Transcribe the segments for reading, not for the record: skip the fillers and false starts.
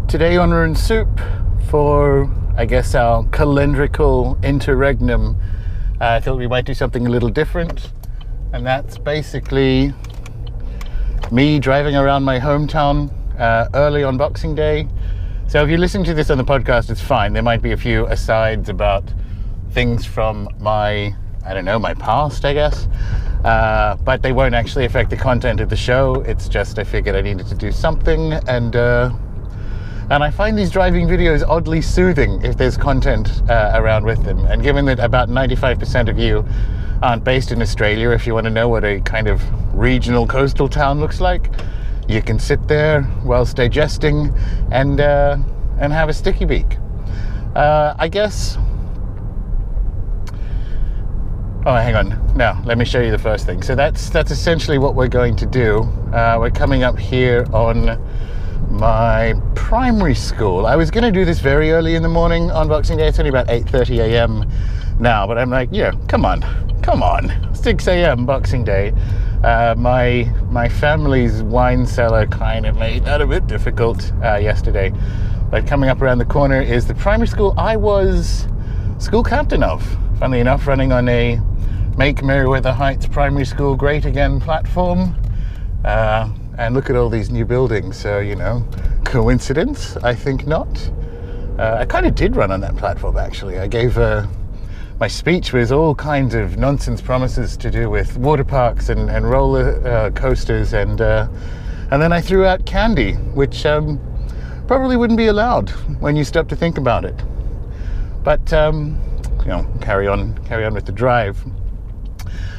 Today on Rune Soup, for I guess our calendrical interregnum, I thought we might do something a little different, and that's basically me driving around my hometown early on Boxing Day. So if you're listening to this on the podcast, it's fine. There might be a few asides about things from my past, I guess, but they won't actually affect the content of the show. It's just I figured I needed to do something, and I find these driving videos oddly soothing if there's content around with them. And given that about 95% of you aren't based in Australia, if you want to know what a kind of regional coastal town looks like, you can sit there whilst digesting and have a sticky beak. I guess... Oh, hang on. Now, let me show you the first thing. So that's essentially what we're going to do. We're coming up here on my primary school. I was going to do this very early in the morning on Boxing Day. It's only about 8:30 a.m. now, but I'm like, yeah, come on, 6 a.m. Boxing Day. My family's wine cellar kind of made that a bit difficult yesterday. But coming up around the corner is the primary school I was school captain of. Funnily enough, running on a Make Merriweather Heights Primary School Great Again platform. And look at all these new buildings, so, coincidence? I think not. I kind of did run on that platform, actually. I gave, my speech was all kinds of nonsense promises to do with water parks and roller coasters, and then I threw out candy, which probably wouldn't be allowed when you stop to think about it. But, carry on with the drive.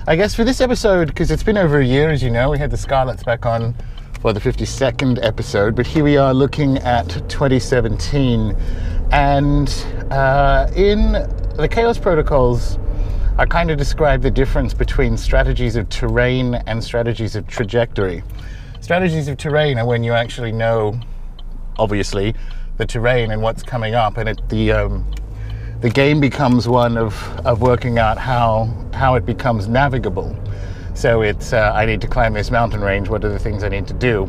I guess for this episode, because it's been over a year, as you know, we had the Scarlets back on for the 52nd episode, but here we are looking at 2017, and in the Chaos Protocols, I kind of describe the difference between strategies of terrain and strategies of trajectory. Strategies of terrain are when you actually know, obviously, the terrain and what's coming up, and the game becomes one of working out how it becomes navigable. So it's, I need to climb this mountain range, what are the things I need to do?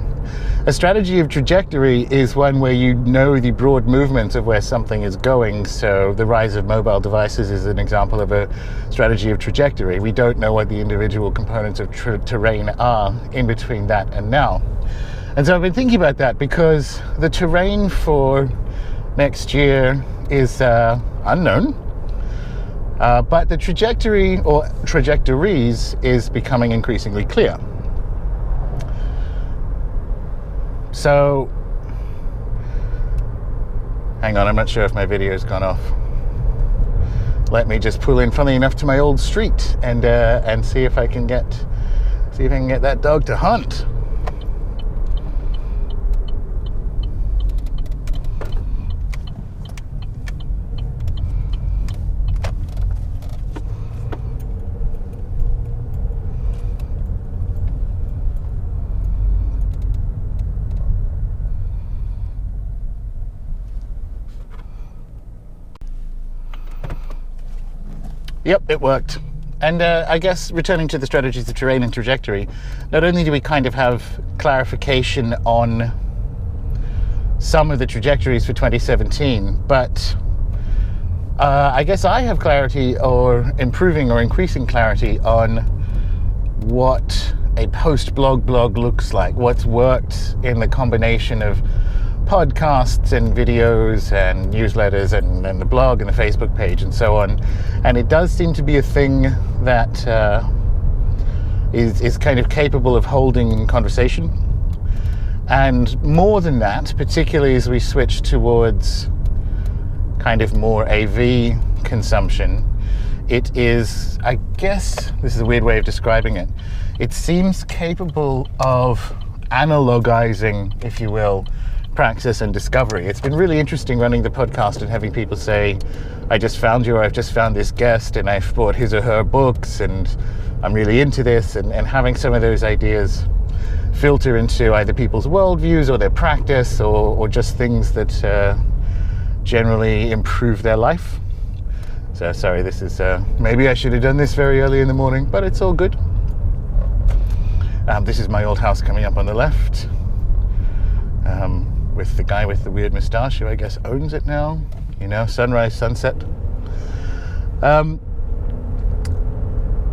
A strategy of trajectory is one where you know the broad movements of where something is going. So the rise of mobile devices is an example of a strategy of trajectory. We don't know what the individual components of terrain are in between that and now. And so I've been thinking about that because the terrain for next year is unknown, but the trajectory or trajectories is becoming increasingly clear. So, hang on, I'm not sure if my video's gone off. Let me just pull in, funny enough, to my old street and see if I can get that dog to hunt. Yep, it worked. And I guess returning to the strategies of terrain and trajectory, not only do we kind of have clarification on some of the trajectories for 2017, but I guess I have clarity or improving or increasing clarity on what a post-blog looks like, what's worked in the combination of podcasts and videos and newsletters and the blog and the Facebook page and so on. And it does seem to be a thing that is kind of capable of holding conversation. And more than that, particularly as we switch towards kind of more AV consumption, it is, I guess, this is a weird way of describing it, it seems capable of analogizing, if you will, praxis and discovery. It's been really interesting running the podcast and having people say, I just found you, or I've just found this guest and I've bought his or her books and I'm really into this, and having some of those ideas filter into either people's worldviews or their practice or just things that generally improve their life. So sorry, this is maybe I should have done this very early in the morning, but it's all good. This is my old house coming up on the left. with the guy with the weird moustache who I guess owns it now. You know, sunrise, sunset.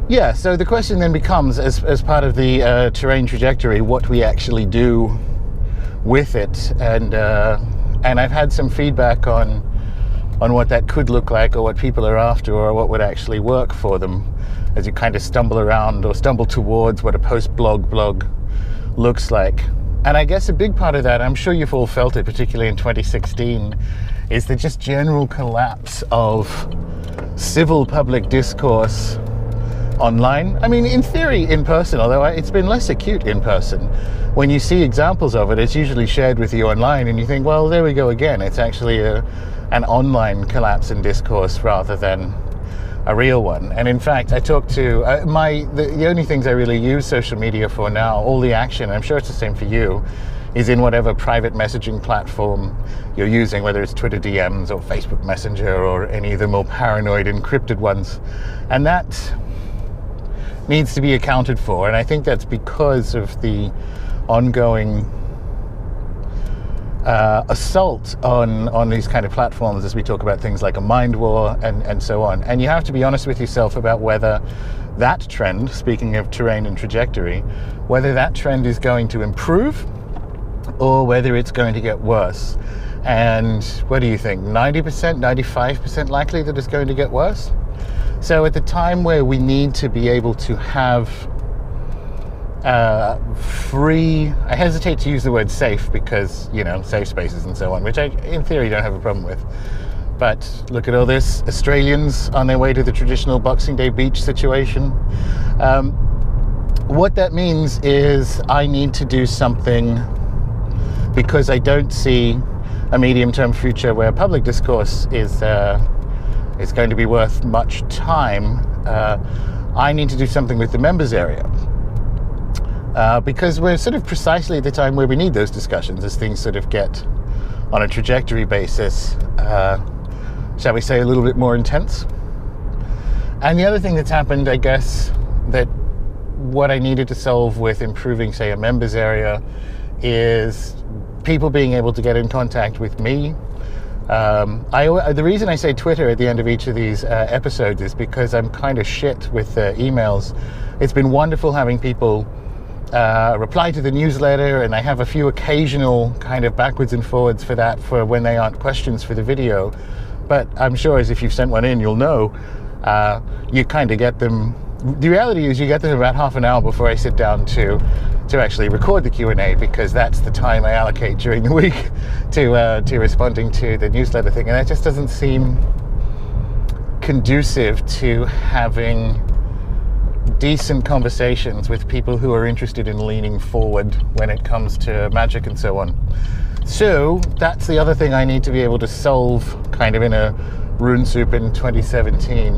Yeah, so the question then becomes, as part of the terrain trajectory, what we actually do with it, and I've had some feedback on what that could look like, or what people are after, or what would actually work for them, as you kind of stumble around or stumble towards what a post-blog looks like. And I guess a big part of that, I'm sure you've all felt it, particularly in 2016, is the just general collapse of civil public discourse online. I mean, in theory, in person, although it's been less acute in person. When you see examples of it, it's usually shared with you online, and you think, well, there we go again. It's actually an online collapse in discourse rather than a real one. And in fact, I talked to the only things I really use social media for now, all the action, I'm sure it's the same for you, is in whatever private messaging platform you're using, whether it's Twitter DMs or Facebook Messenger or any of the more paranoid encrypted ones. And that needs to be accounted for, and I think that's because of the ongoing assault on these kind of platforms, as we talk about things like a mind war and so on. And you have to be honest with yourself about whether that trend, speaking of terrain and trajectory, whether that trend is going to improve or whether it's going to get worse. And what do you think? 90%, 95% likely that it's going to get worse? So at the time where we need to be able to have free, I hesitate to use the word safe because, you know, safe spaces and so on, which I, in theory, don't have a problem with. But look at all this, Australians on their way to the traditional Boxing Day beach situation. What that means is I need to do something, because I don't see a medium-term future where public discourse is going to be worth much time. I need to do something with the members area. Because we're sort of precisely at the time where we need those discussions as things sort of get on a trajectory basis, shall we say, a little bit more intense. And the other thing that's happened, I guess, that what I needed to solve with improving, say, a members area is people being able to get in contact with me. The reason I say Twitter at the end of each of these episodes is because I'm kind of shit with emails. It's been wonderful having people reply to the newsletter, and I have a few occasional kind of backwards and forwards for that, for when they aren't questions for the video. But I'm sure, as if you've sent one in, you'll know, you kind of get them. The reality is you get them about half an hour before I sit down to actually record the Q&A, because that's the time I allocate during the week to responding to the newsletter thing. And that just doesn't seem conducive to having decent conversations with people who are interested in leaning forward when it comes to magic and so on. So that's the other thing I need to be able to solve, kind of in a Rune Soup in 2017,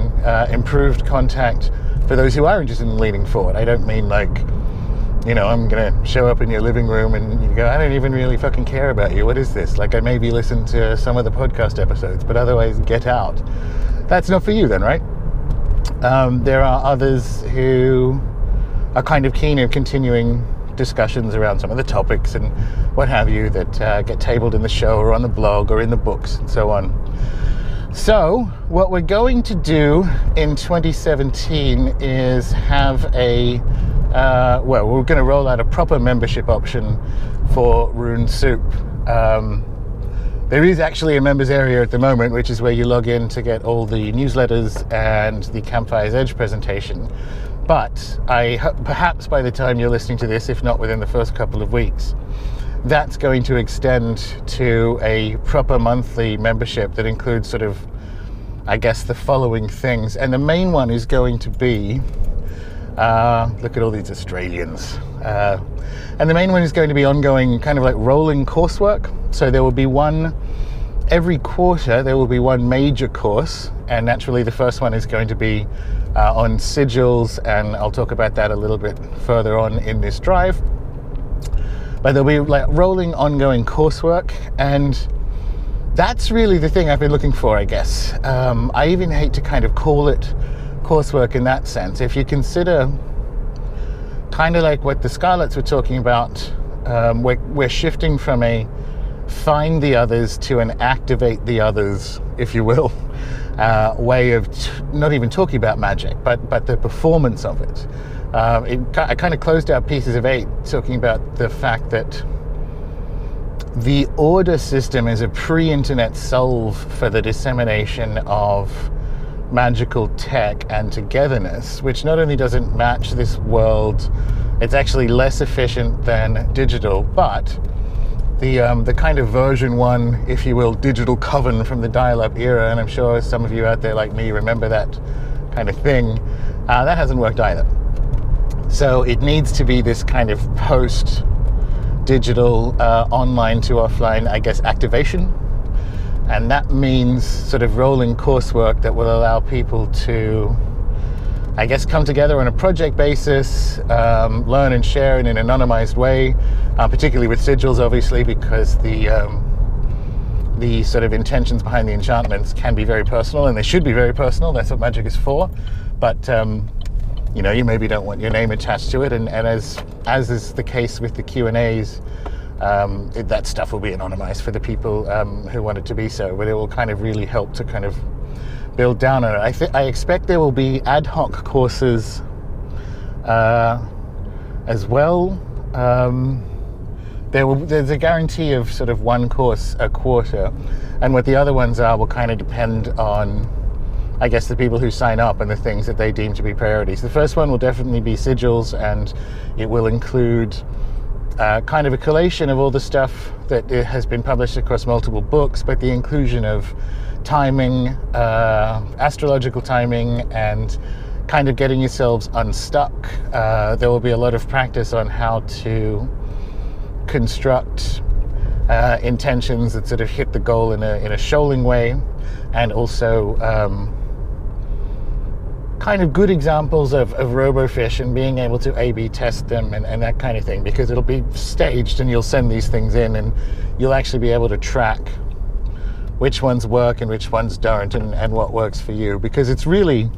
improved contact for those who are interested in leaning forward. I don't mean like, you know, I'm going to show up in your living room and you go, I don't even really fucking care about you. What is this? Like, I maybe listen to some of the podcast episodes, but otherwise get out. That's not for you then, right? There are others who are kind of keen on continuing discussions around some of the topics and what have you that get tabled in the show or on the blog or in the books and so on. So what we're going to do in 2017 is have we're going to roll out a proper membership option for Rune Soup. There is actually a members area at the moment, which is where you log in to get all the newsletters and the Campfire's Edge presentation. But perhaps by the time you're listening to this, if not within the first couple of weeks, that's going to extend to a proper monthly membership that includes sort of, I guess, the following things. And the main one is going to be, look at all these Australians. And the main one is going to be ongoing, kind of like rolling coursework. So there will be every quarter there will be one major course, and naturally the first one is going to be on sigils, and I'll talk about that a little bit further on in this drive. But there'll be like rolling ongoing coursework, and that's really the thing I've been looking for, I guess. I even hate to kind of call it coursework in that sense. If you consider kind of like what the Scarlets were talking about, we're shifting from a find the others to an activate the others, if you will, way of not even talking about magic, but the performance of it. I kind of closed out Pieces of 8 talking about the fact that the order system is a pre-internet solve for the dissemination of magical tech and togetherness, which not only doesn't match this world, it's actually less efficient than digital, but the kind of version 1, if you will, digital coven from the dial-up era, and I'm sure some of you out there like me remember that kind of thing, that hasn't worked either. So it needs to be this kind of post-digital, online to offline, I guess, activation. And that means sort of rolling coursework that will allow people to, I guess, come together on a project basis, learn and share in an anonymized way, particularly with sigils, obviously, because the sort of intentions behind the enchantments can be very personal, and they should be very personal. That's what magic is for. But you know, you maybe don't want your name attached to it, and as is the case with the Q&As, that stuff will be anonymized for the people who want it to be so, but it will kind of really help to kind of build down on it. I expect there will be ad hoc courses as well. There's a guarantee of sort of one course a quarter, and what the other ones are will kind of depend on, I guess, the people who sign up and the things that they deem to be priorities. The first one will definitely be sigils, and it will include kind of a collation of all the stuff that has been published across multiple books, but the inclusion of timing, astrological timing, and kind of getting yourselves unstuck. There will be a lot of practice on how to construct intentions that sort of hit the goal in a shoaling way, and also kind of good examples of RoboFish and being able to A/B test them and that kind of thing, because it'll be staged and you'll send these things in and you'll actually be able to track which ones work and which ones don't, and what works for you. Because it's really,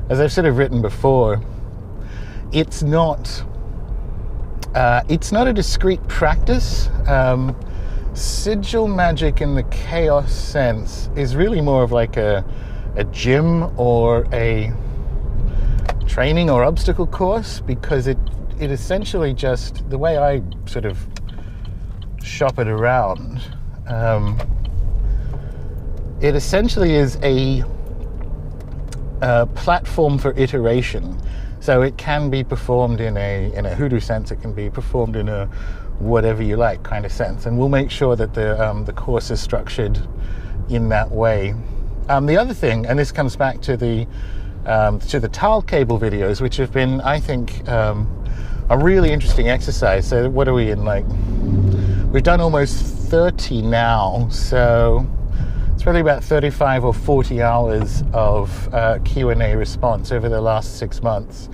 as I've sort of written before, it's not a discrete practice. Sigil magic in the chaos sense is really more of like a gym or a training or obstacle course, because it essentially just, the way I sort of shop it around, it essentially is a platform for iteration. So it can be performed in a hoodoo sense, it can be performed in a whatever you like kind of sense, and we'll make sure that the course is structured in that way. The other thing, and this comes back to the tile cable videos, which have been, I think, a really interesting exercise. So what are we in, like, we've done almost 30 now, so it's probably about 35 or 40 hours of Q&A response over the last 6 months,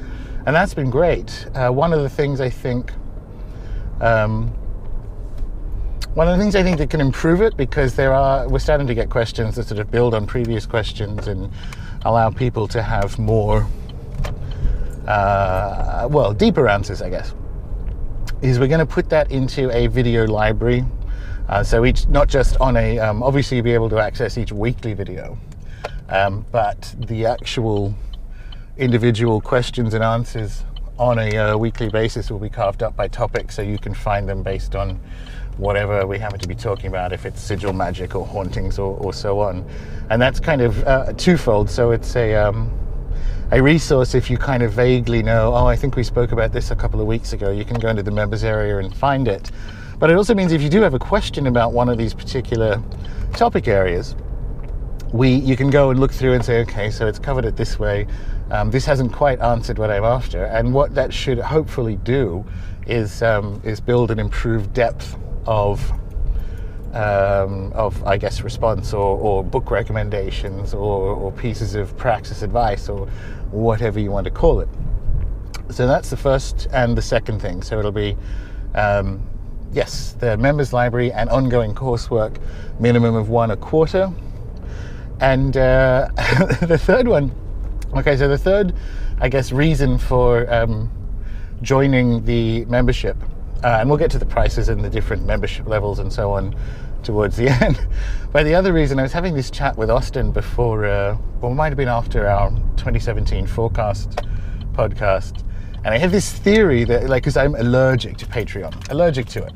and that's been great. One of the things I think that can improve it, because we're starting to get questions that sort of build on previous questions and allow people to have more, deeper answers, I guess, is we're going to put that into a video library. So each, not just on a, obviously you'll be able to access each weekly video, but the actual individual questions and answers on a weekly basis will be carved up by topic, so you can find them based on whatever we happen to be talking about, if it's sigil magic or hauntings or so on. And that's kind of twofold. So it's a resource if you kind of vaguely know, oh, I think we spoke about this a couple of weeks ago, you can go into the members area and find it. But it also means if you do have a question about one of these particular topic areas, you can go and look through and say, okay, so it's covered it this way. This hasn't quite answered what I'm after. And what that should hopefully do is build an improved depth of I guess response or book recommendations or pieces of praxis advice or whatever you want to call it. So that's the first and the second thing. So it'll be yes, the members library and ongoing coursework, minimum of 1 a quarter. And the third one, okay, so the third, I guess, reason for joining the membership, and we'll get to the prices and the different membership levels and so on towards the end. But the other reason, I was having this chat with Austin before, well, it might have been after our 2017 forecast podcast, and I have this theory that, like, because I'm allergic to Patreon, allergic to it.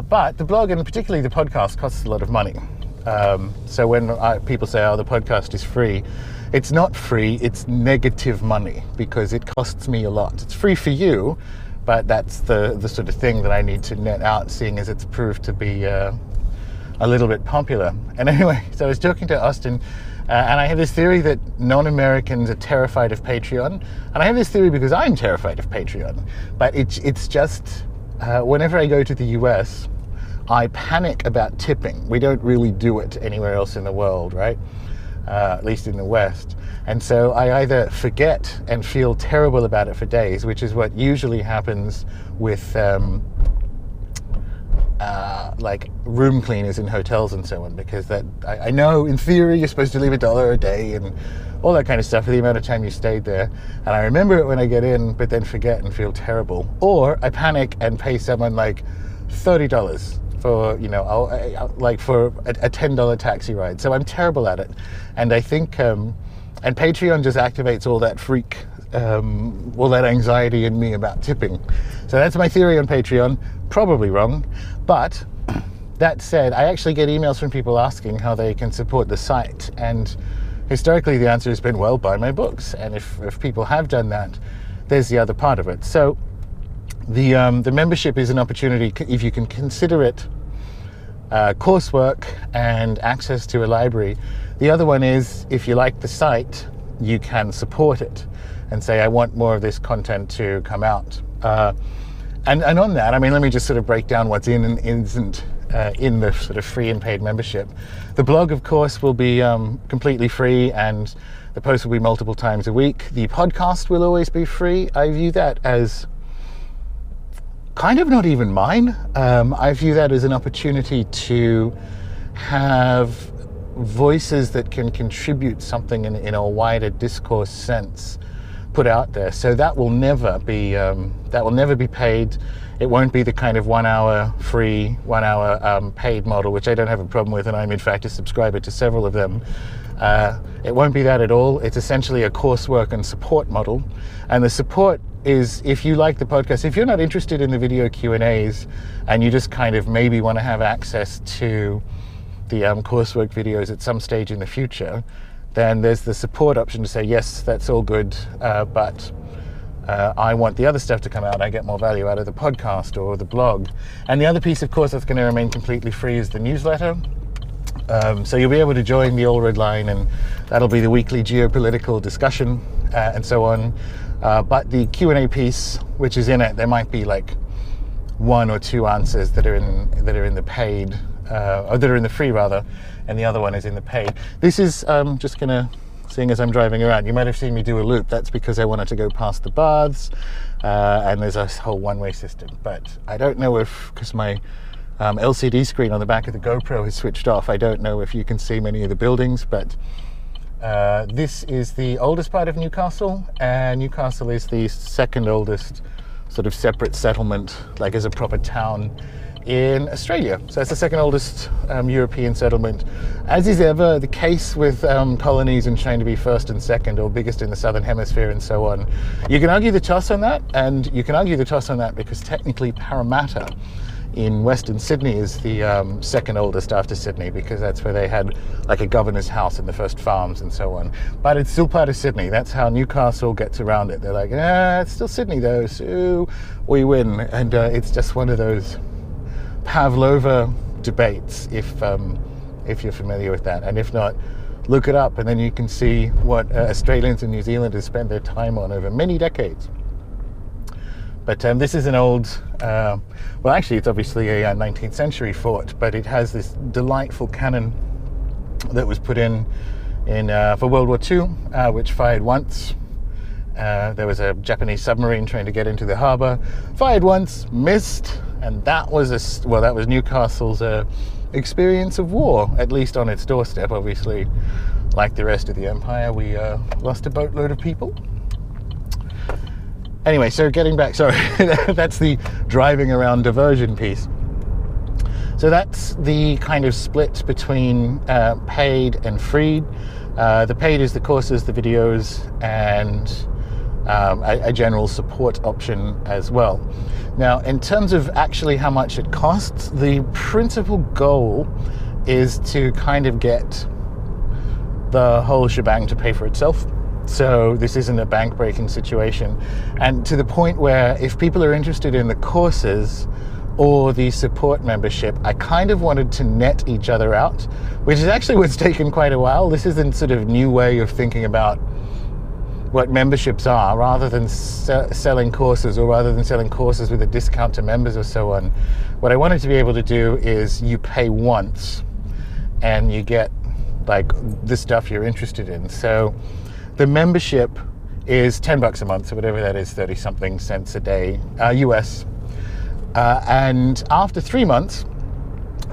But the blog, and particularly the podcast, costs a lot of money. So when people say, oh, the podcast is free, it's not free, it's negative money, because it costs me a lot. It's free for you, but that's the sort of thing that I need to net out, seeing as it's proved to be a little bit popular. And anyway, so I was talking to Austin, and I have this theory that non-Americans are terrified of Patreon. And I have this theory because I'm terrified of Patreon. But it's just, whenever I go to the US, I panic about tipping. We don't really do it anywhere else in the world, right? At least in the West. And so I either forget and feel terrible about it for days, which is what usually happens with like room cleaners in hotels and so on, because that I know in theory you're supposed to leave $1 a day and all that kind of stuff for the amount of time you stayed there. And I remember it when I get in, but then forget and feel terrible. Or I panic and pay someone like $30 for, you know, like for a $10 taxi ride. So I'm terrible at it. And I think, and Patreon just activates all that all that anxiety in me about tipping. So that's my theory on Patreon. Probably wrong. But that said, I actually get emails from people asking how they can support the site. And historically, the answer has been, well, buy my books. And if people have done that, there's the other part of it. So the membership is an opportunity, if you can consider it coursework and access to a library. The other one is, if you like the site, you can support it and say, I want more of this content to come out. And on that, I mean, let me just sort of break down what's in and isn't in the sort of free and paid membership. The blog, of course, will be completely free, and the posts will be multiple times a week. The podcast will always be free. I view that as kind of not even mine. I view that as an opportunity to have voices that can contribute something in a wider discourse sense put out there. So that will never be paid. It won't be the kind of 1 hour free, 1 hour paid model, which I don't have a problem with, and I'm in fact a subscriber to several of them. It won't be that at all. It's essentially a coursework and support model. And the support is, if you like the podcast, if you're not interested in the video Q&As and you just kind of maybe want to have access to the coursework videos at some stage in the future, then there's the support option to say, yes, that's all good, but I want the other stuff to come out. I get more value out of the podcast or the blog. And the other piece, of course, that's going to remain completely free is the newsletter. So you'll be able to join the All Red Line, and that'll be the weekly geopolitical discussion and so on. But the Q&A piece, which is in it, there might be like 1 or 2 answers that are in the paid, or that are in the free rather, and the other one is in the paid. This is just gonna, seeing as I'm driving around, you might have seen me do a loop. That's because I wanted to go past the baths, and there's a whole one-way system. But I don't know if, because my LCD screen on the back of the GoPro is switched off, I don't know if you can see many of the buildings, but this is the oldest part of Newcastle, and Newcastle is the second oldest sort of separate settlement, like as a proper town in Australia. So it's the second oldest European settlement, as is ever the case with colonies and trying to be first and second or biggest in the southern hemisphere and so on. You can argue the toss on that, and you can argue the toss on that because technically Parramatta in Western Sydney is the second oldest after Sydney, because that's where they had like a governor's house and the first farms and so on. But it's still part of Sydney. That's how Newcastle gets around it. They're like, it's still Sydney though, so we win. And it's just one of those Pavlova debates, if you're familiar with that. And if not, look it up, and then you can see what Australians and New Zealanders spend their time on over many decades. But this is an old, well actually it's obviously a 19th century fort, but it has this delightful cannon that was put in for World War II, which fired once. There was a Japanese submarine trying to get into the harbour, fired once, missed, and that was that was Newcastle's experience of war, at least on its doorstep. Obviously, like the rest of the empire, we lost a boatload of people. Anyway, so getting back, sorry, that's the driving around diversion piece. So that's the kind of split between paid and free. The paid is the courses, the videos, and a general support option as well. Now, in terms of actually how much it costs, the principal goal is to kind of get the whole shebang to pay for itself. So this isn't a bank-breaking situation. And to the point where if people are interested in the courses or the support membership, I kind of wanted to net each other out, which is actually what's taken quite a while. This is a sort of new way of thinking about what memberships are, rather than selling courses, or rather than selling courses with a discount to members or so on. What I wanted to be able to do is you pay once and you get like the stuff you're interested in. So the membership is $10 a month, so whatever that is, 30 something cents a day, US. And after 3 months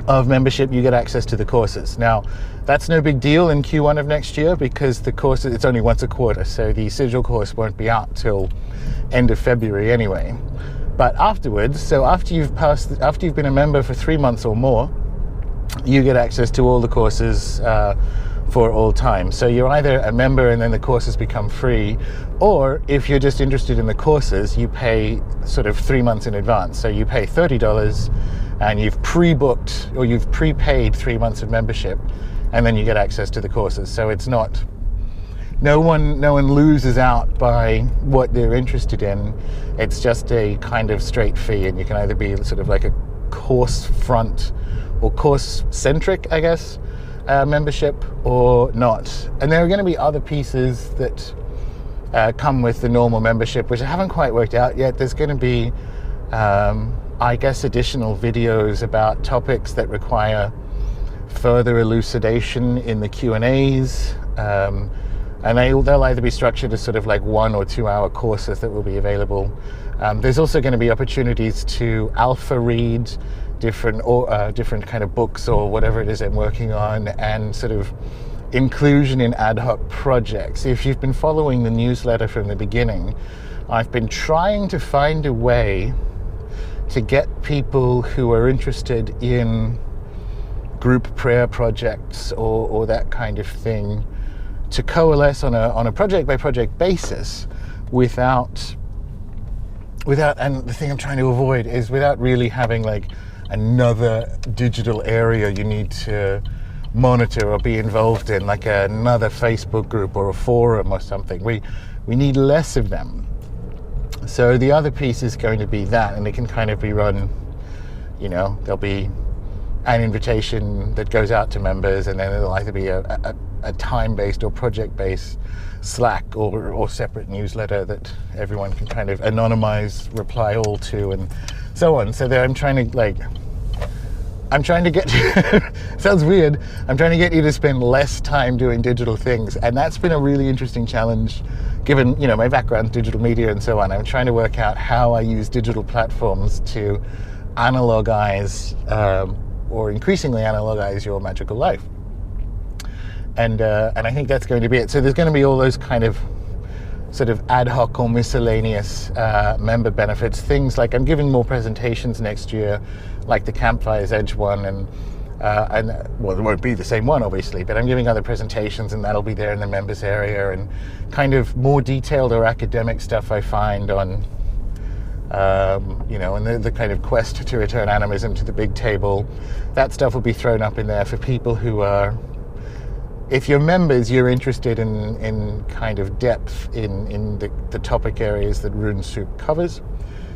of membership, you get access to the courses. Now, that's no big deal in Q1 of next year, because the courses, it's only once a quarter, so the sigil course won't be out till end of February anyway. But afterwards, so after you've been a member for 3 months or more, you get access to all the courses for all time. So you're either a member and then the courses become free, or if you're just interested in the courses, you pay sort of 3 months in advance. So you pay $30 and you've pre-booked or you've prepaid 3 months of membership, and then you get access to the courses. So it's not, no one loses out by what they're interested in. It's just a kind of straight fee, and you can either be sort of like a course front or course centric, I guess, membership, or not. And there are going to be other pieces that come with the normal membership, which I haven't quite worked out yet. There's going to be, I guess, additional videos about topics that require further elucidation in the Q&As, and they'll either be structured as sort of like 1 or 2 hour courses that will be available. There's also going to be opportunities to alpha read different kind of books or whatever it is I'm working on, and sort of inclusion in ad hoc projects. If you've been following the newsletter from the beginning, I've been trying to find a way to get people who are interested in group prayer projects or that kind of thing to coalesce on a project by project basis without, and the thing I'm trying to avoid is without really having like another digital area you need to monitor or be involved in, like another Facebook group or a forum or something. We need less of them. So the other piece is going to be that, and it can kind of be run, you know, there'll be an invitation that goes out to members, and then it'll either be a time-based or project-based Slack or separate newsletter that everyone can kind of anonymize, reply all to, and so on. So there I'm trying to get sounds weird, I'm trying to get you to spend less time doing digital things, and that's been a really interesting challenge given, you know, my background, digital media and so on. I'm trying to work out how I use digital platforms to analogize or increasingly analogize your magical life. And I think that's going to be it. So there's going to be all those kind of sort of ad hoc or miscellaneous member benefits. Things like I'm giving more presentations next year, like the Campfire's Edge one, and well, it won't be the same one obviously, but I'm giving other presentations, and that'll be there in the members area, and kind of more detailed or academic stuff I find on you know, and the kind of quest to return animism to the big table. That stuff will be thrown up in there for people who are, if you're members, you're interested in kind of depth in the topic areas that Rune Soup covers.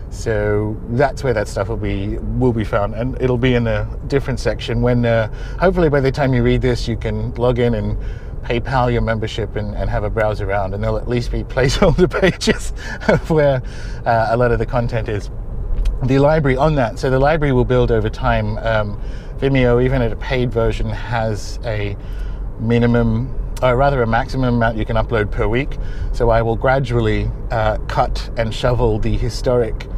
So that's where that stuff will be found, and it'll be in a different section when hopefully by the time you read this you can log in and PayPal your membership and have a browse around, and there'll at least be placeholder pages of where a lot of the content is. The library on that, so the library will build over time. Vimeo, even at a paid version, has a minimum, or rather a maximum amount you can upload per week. So I will gradually cut and shovel the historic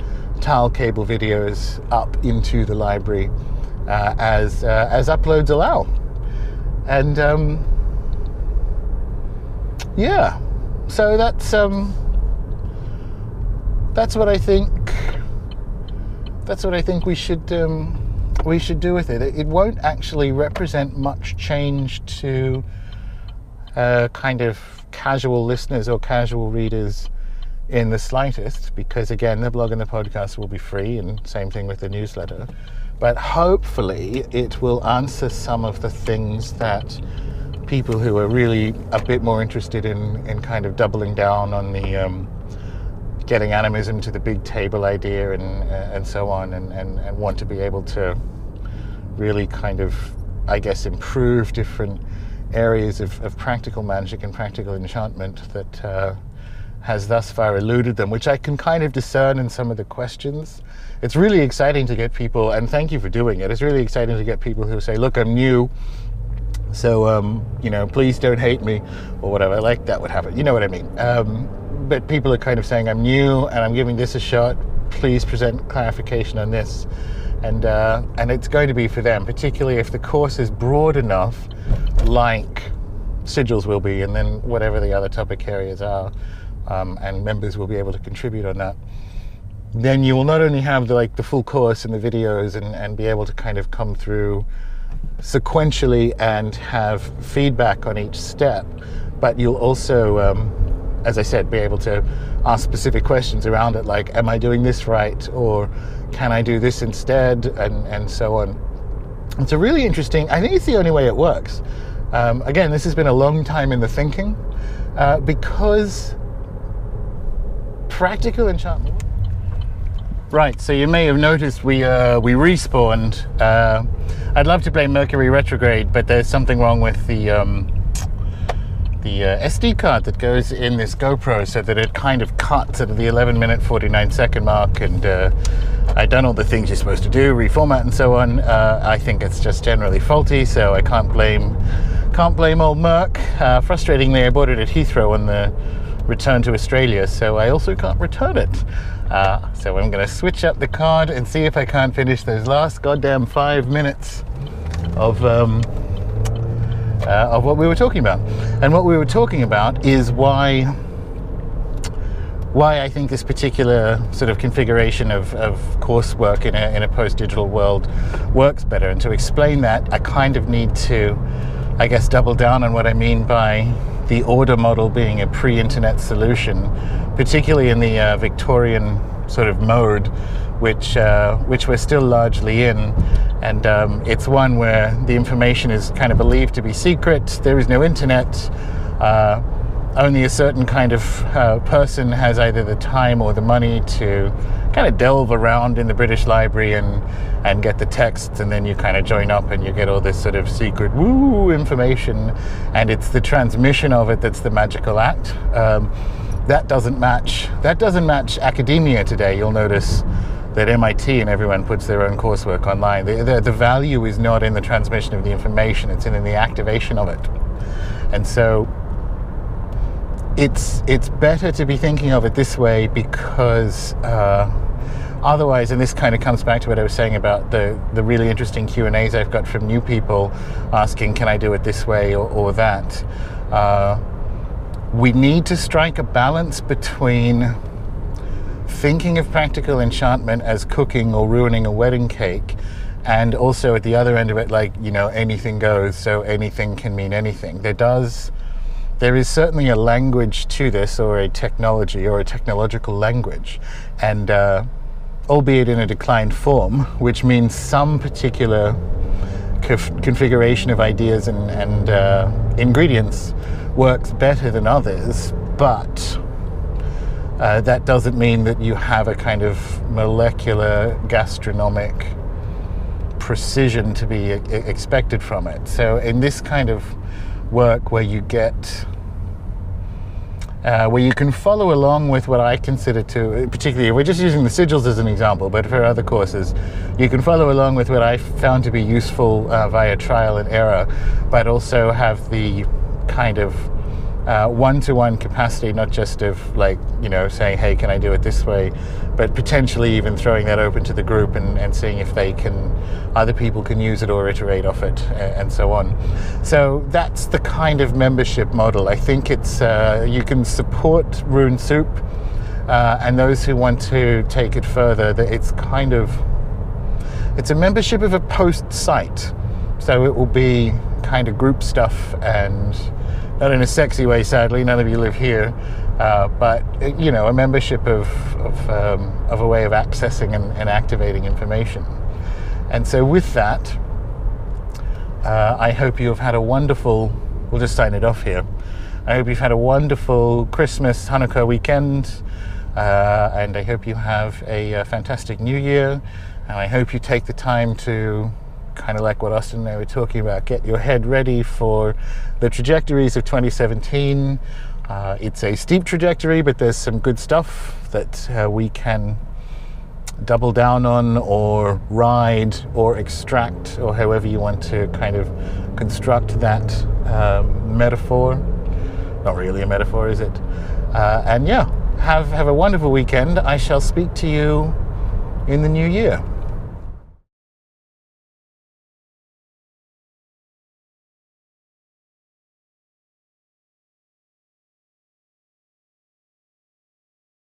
tile cable videos up into the library as uploads allow. And yeah, so that's what I think. That's what I think we should we should do with it. It won't actually represent much change to kind of casual listeners or casual readers in the slightest, because again, the blog and the podcast will be free, and same thing with the newsletter. But hopefully it will answer some of the things that people who are really a bit more interested in kind of doubling down on the getting animism to the big table idea and so on, and want to be able to really kind of, I guess, improve different areas of practical magic and practical enchantment that has thus far eluded them, which I can kind of discern in some of the questions. It's really exciting to get people, and thank you for doing it, it's really exciting to get people who say, look, I'm new, so please don't hate me, or whatever. Like, that would happen, you know what I mean. But people are kind of saying, I'm new and I'm giving this a shot, please present clarification on this. And it's going to be for them, particularly if the course is broad enough, like sigils will be, and then whatever the other topic areas are, and members will be able to contribute on that. Then you will not only have the full course and the videos and be able to kind of come through sequentially and have feedback on each step, but you'll also, as I said, be able to ask specific questions around it, like, am I doing this right, or can I do this instead, and so on. It's a really interesting, I think it's the only way it works. Again, this has been a long time in the thinking, because practical enchantment. Right, so you may have noticed we respawned. I'd love to play Mercury retrograde, but there's something wrong with the SD card that goes in this GoPro, so that it kind of cuts at the 11-minute 49-second mark, and I've done all the things you're supposed to do, reformat and so on. I think it's just generally faulty, so I can't blame old Merc. Frustratingly, I bought it at Heathrow on the return to Australia, so I also can't return it. So I'm going to switch up the card and see if I can't finish those last goddamn 5 minutes of what we were talking about. And what we were talking about is why I think this particular sort of configuration of coursework in a post-digital world works better. And to explain that, I kind of need to, I guess, double down on what I mean by the order model being a pre-internet solution, particularly in the Victorian sort of mode, which we're still largely in. And it's one where the information is kind of believed to be secret. There is no internet. Only a certain kind of person has either the time or the money to kind of delve around in the British Library and get the texts, and then you kind of join up and you get all this sort of secret woo information, and it's the transmission of it that's the magical act. That doesn't match academia today. You'll notice that MIT and everyone puts their own coursework online. The value is not in the transmission of the information, it's in the activation of it. And so it's better to be thinking of it this way, because otherwise, and this kind of comes back to what I was saying about the really interesting Q&As I've got from new people asking, can I do it this way or that? We need to strike a balance between thinking of practical enchantment as cooking or ruining a wedding cake, and also at the other end of it, like, anything goes, so anything can mean anything. There is certainly a language to this, or a technology, or a technological language, and albeit in a declined form, which means some particular configuration of ideas and ingredients works better than others, but that doesn't mean that you have a kind of molecular gastronomic precision to be expected from it. So in this kind of work where you get where you can follow along with what I consider to, particularly, we're just using the sigils as an example, but for other courses, you can follow along with what I found to be useful via trial and error, but also have the kind of one-to-one capacity, not just of saying, hey, can I do it this way, but potentially even throwing that open to the group and seeing if other people can use it or iterate off it, and so on. So that's the kind of membership model. I think it's you can support Rune Soup, and those who want to take it further, that it's It's a membership of a post site. So it will be kind of group stuff, and not in a sexy way, sadly, none of you live here, but you know, a membership of a way of accessing and activating information. And so with that, I hope you have had a wonderful, we'll just sign it off here. I hope you've had a wonderful Christmas, Hanukkah weekend, and I hope you have a fantastic New Year, and I hope you take the time to, kind of like what Austin and I were talking about, get your head ready for the trajectories of 2017. It's a steep trajectory, but there's some good stuff that we can double down on or ride or extract, or however you want to kind of construct that metaphor. Not really a metaphor, is it? And yeah, have a wonderful weekend. I shall speak to you in the new year.